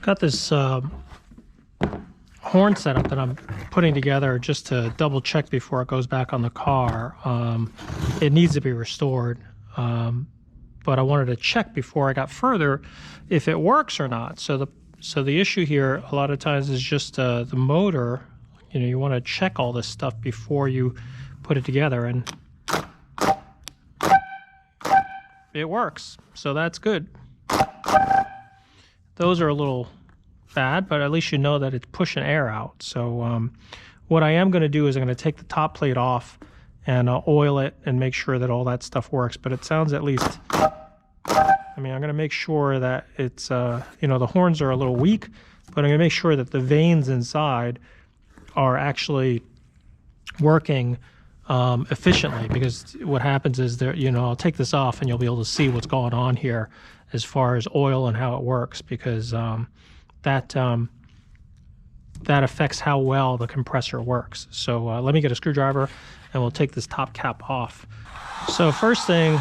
Got this horn setup that I'm putting together just to double check before it goes back on the car. It needs to be restored, but I wanted to check before I got further if it works or not. So the issue here a lot of times is just the motor. You know, you want to check all this stuff before you put it together, and it works, so that's good. Those are a little bad, but at least you know that it's pushing air out. So what I am going to do is I'm going to take the top plate off and oil it and make sure that all that stuff works. But it sounds at least, I mean, I'm going to make sure that it's, you know, the horns are a little weak, but I'm going to make sure that the vanes inside are actually working efficiently, because what happens is there, you know, I'll take this off and you'll be able to see what's going on here as far as oil and how it works, because that affects how well the compressor works. So let me get a screwdriver and we'll take this top cap off. So first thing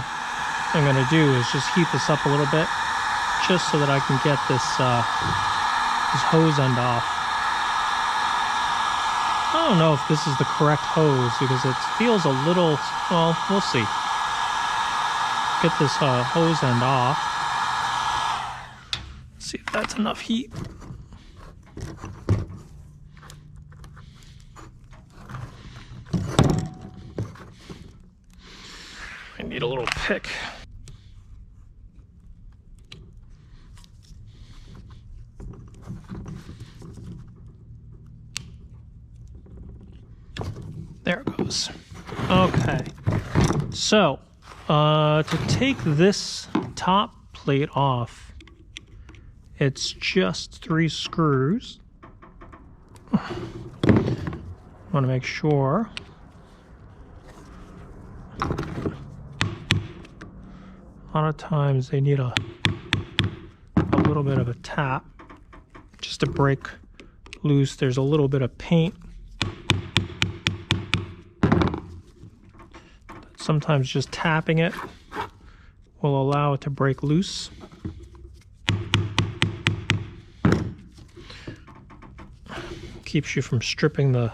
I'm going to do is just heat this up a little bit, just so that I can get this this hose end off. I don't know if this is the correct hose because it feels a little, well, we'll see. Get this hose end off. See if that's enough heat. I need a little pick. There it goes. Okay. So, to take this top plate off, it's just 3 screws. Want to make sure. A lot of times they need a little bit of a tap just to break loose. There's a little bit of paint. Sometimes just tapping it will allow it to break loose. Keeps you from stripping the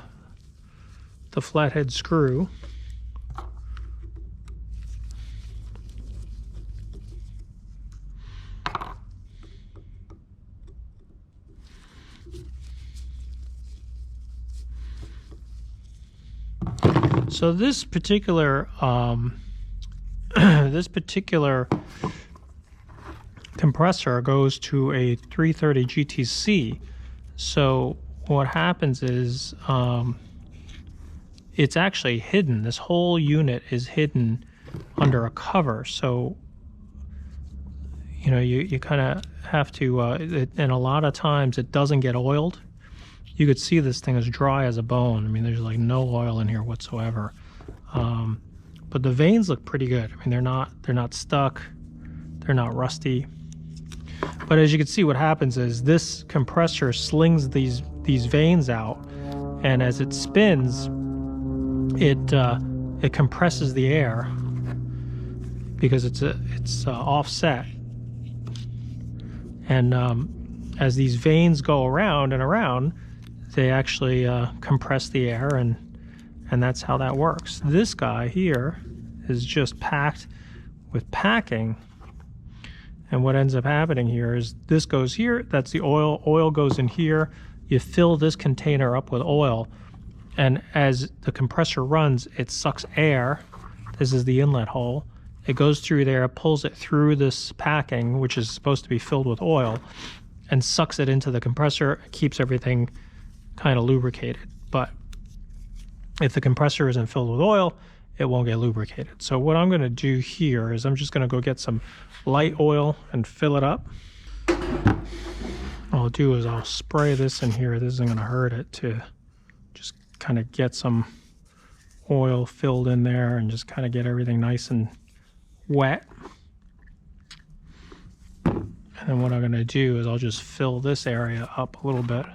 flathead screw. So this particular compressor goes to a 330 GTC. So what happens is it's actually hidden. This whole unit is hidden under a cover. So you know, you kind of have to, and a lot of times it doesn't get oiled. You could see this thing is dry as a bone. I mean, there's like no oil in here whatsoever. But the vanes look pretty good. I mean, they're not stuck. They're not rusty. But as you can see, what happens is this compressor slings these vanes out, and as it spins, it compresses the air because it's offset. And as these vanes go around and around, they actually compress the air, and that's how that works. This guy here is just packed with packing, and what ends up happening here is this goes here, that's the oil goes in here, you fill this container up with oil, and as the compressor runs, it sucks air. This is the inlet hole. It goes through there, pulls it through this packing, which is supposed to be filled with oil, and sucks it into the compressor, keeps everything kind of lubricated. But if the compressor isn't filled with oil, it won't get lubricated. So what I'm going to do here is I'm just going to go get some light oil and fill it up. What I'll do is I'll spray this in here. This isn't going to hurt it, to just kind of get some oil filled in there and just kind of get everything nice and wet. And then what I'm going to do is I'll just fill this area up a little bit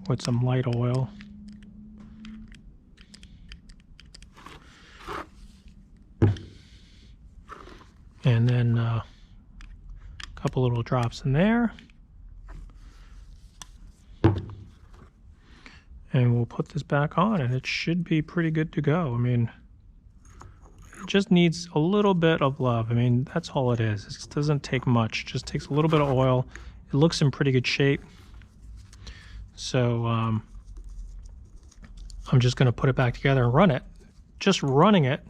with some light oil. And then a couple little drops in there. And we'll put this back on, and it should be pretty good to go. I mean, it just needs a little bit of love. I mean, that's all it is. It doesn't take much. It just takes a little bit of oil. It looks in pretty good shape. So I'm just going to put it back together and run it. Just running it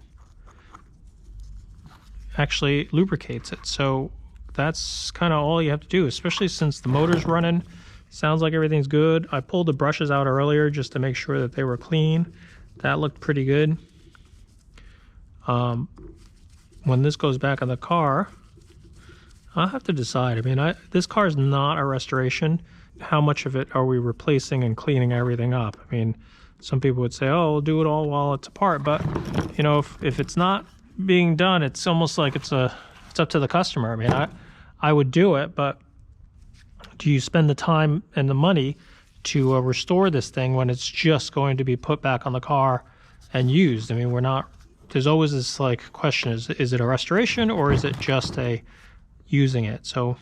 actually lubricates it. So that's kind of all you have to do, especially since the motor's running. Sounds like everything's good. I pulled the brushes out earlier just to make sure that they were clean. That looked pretty good. When this goes back in the car, I'll have to decide. I mean, this car is not a restoration. How much of it are we replacing and cleaning everything up? I mean, some people would say, oh, we'll do it all while it's apart. But, you know, if it's not being done, it's almost like it's up to the customer. I mean, I would do it, but do you spend the time and the money to restore this thing when it's just going to be put back on the car and used? I mean, there's always this like question, is it a restoration or is it just using it? So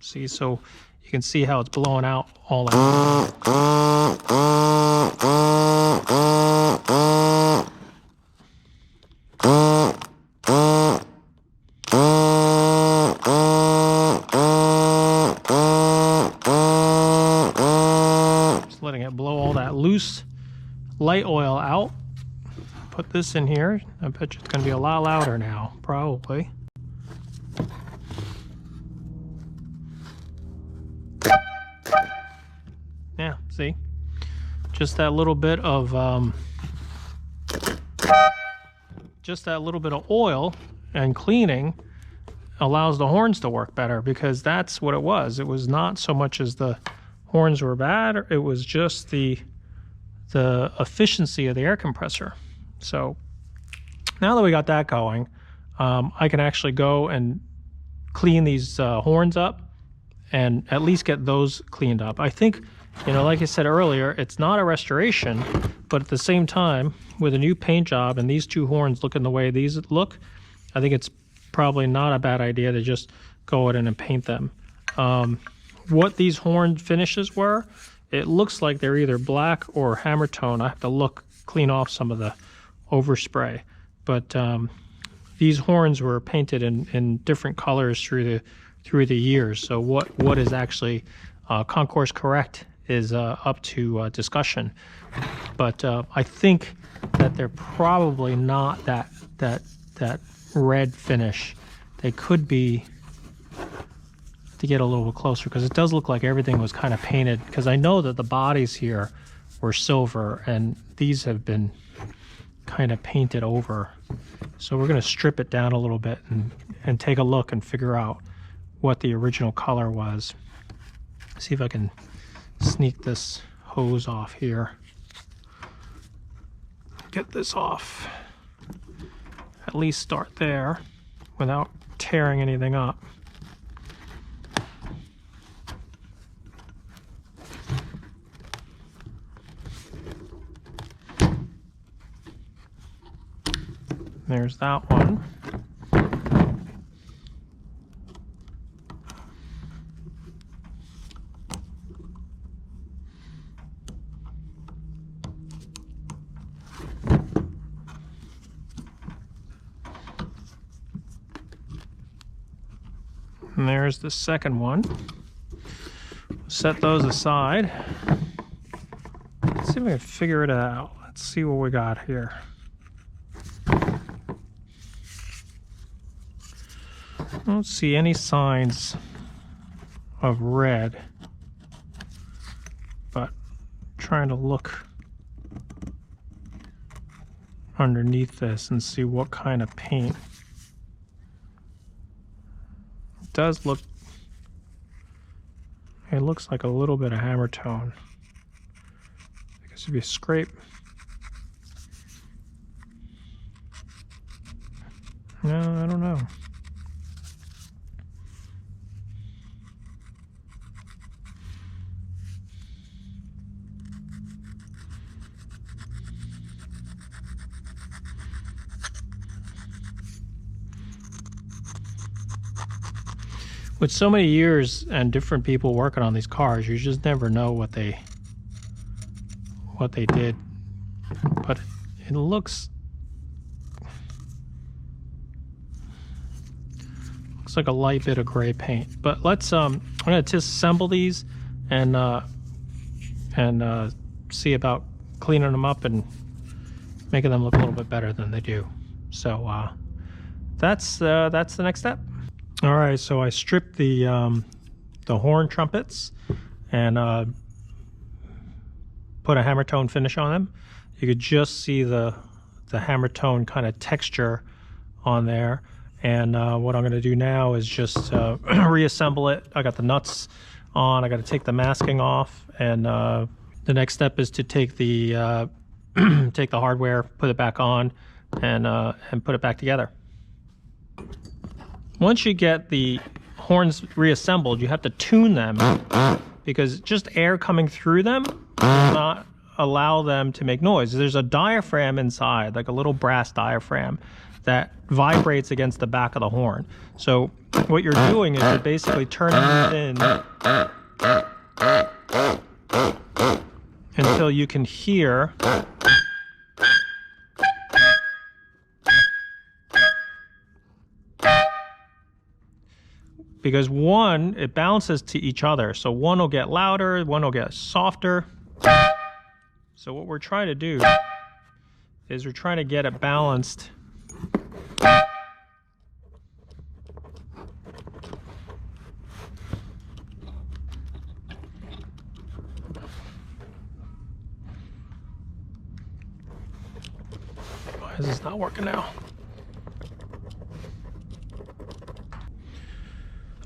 see, so you can see how it's blowing out all that. Letting it blow all that loose light oil out. Put this in here. I bet you it's going to be a lot louder now, probably. Yeah, see? Just that little bit of oil and cleaning allows the horns to work better, because that's what it was. It was not so much as the horns were bad, it was just the efficiency of the air compressor. So now that we got that going, I can actually go and clean these horns up and at least get those cleaned up. I think, you know, like I said earlier, it's not a restoration, but at the same time, with a new paint job and these two horns looking the way these look, I think it's probably not a bad idea to just go in and paint them. What these horn finishes were, it looks like they're either black or hammer tone. I have to clean off some of the overspray, but these horns were painted in different colors through the years. So what is actually concourse correct is up to discussion. But I think that they're probably not that red finish. They could be, to get a little closer, because it does look like everything was kind of painted, because I know that the bodies here were silver and these have been kind of painted over. So we're going to strip it down a little bit and take a look and figure out what the original color was. See if I can sneak this hose off here. Get this off. At least start there without tearing anything up. There's that one. And there's the second one. Set those aside. Let's see if we can figure it out. Let's see what we got here. I don't see any signs of red, but trying to look underneath this and see what kind of paint. It does look, it looks like a little bit of hammer tone. Because if you scrape, no, I don't know. With so many years and different people working on these cars, you just never know what they did. But it looks like a light bit of gray paint. But let's I'm going to disassemble these and see about cleaning them up and making them look a little bit better than they do. So that's the next step. All right, so I stripped the horn trumpets and put a hammer tone finish on them. You could just see the hammer tone kind of texture on there. And what I'm going to do now is just reassemble it. I got the nuts on. I got to take the masking off, and the next step is to take the take the hardware, put it back on, and put it back together. Once you get the horns reassembled, you have to tune them, because just air coming through them will not allow them to make noise. There's a diaphragm inside, like a little brass diaphragm, that vibrates against the back of the horn. So what you're doing is you're basically turning it in until you can hear because one, it bounces to each other. So one will get louder, one will get softer. So what we're trying to do is we're trying to get it balanced. Why is this not working now?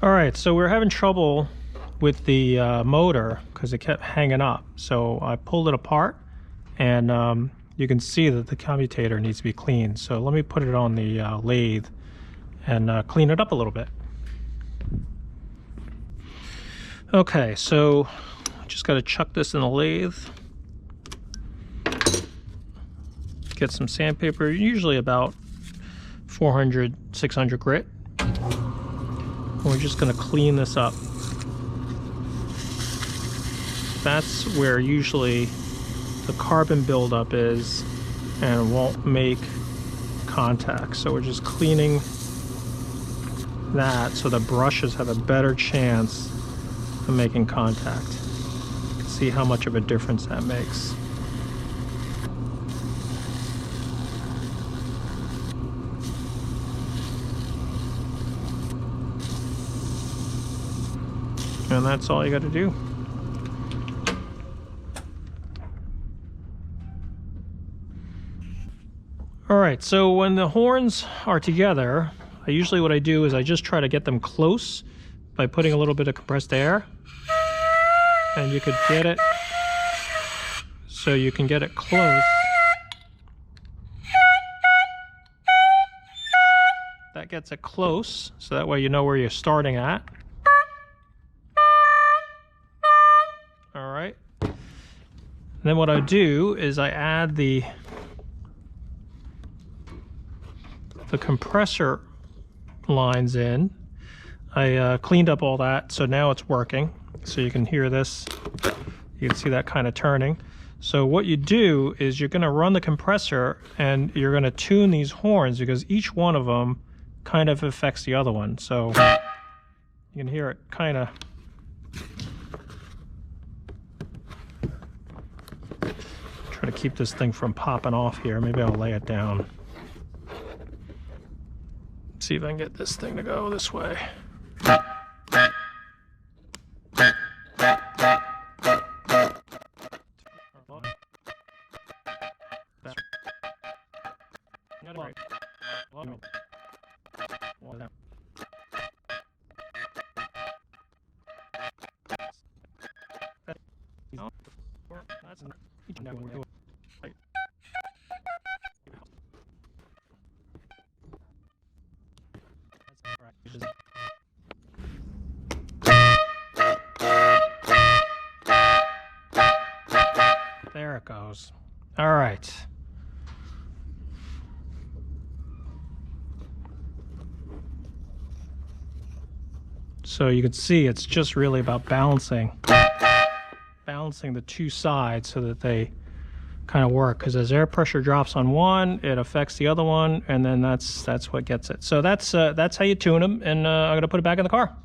All right, so we're having trouble with the motor because it kept hanging up. So I pulled it apart, and you can see that the commutator needs to be cleaned. So let me put it on the lathe and clean it up a little bit. Okay, so just got to chuck this in the lathe. Get some sandpaper, usually about 400, 600 grit. We're just going to clean this up. That's where usually the carbon buildup is and won't make contact. So we're just cleaning that so the brushes have a better chance of making contact. See how much of a difference that makes. And that's all you got to do. All right, so when the horns are together, what I do is I just try to get them close by putting a little bit of compressed air. And you could get it so you can get it close. That gets it close, so that way you know where you're starting at. All right. And then what I do is I add the compressor lines in. I cleaned up all that, so now it's working. So you can hear this. You can see that kind of turning. So what you do is you're going to run the compressor and you're going to tune these horns because each one of them kind of affects the other one. So you can hear it kind of. Try to keep this thing from popping off here. Maybe I'll lay it down. See if I can get this thing to go this way. There it goes. All right. So you can see it's just really about balancing the two sides so that they kind of work, because as air pressure drops on one, it affects the other one, and then that's what gets it. So that's how you tune them, and I'm going to put it back in the car.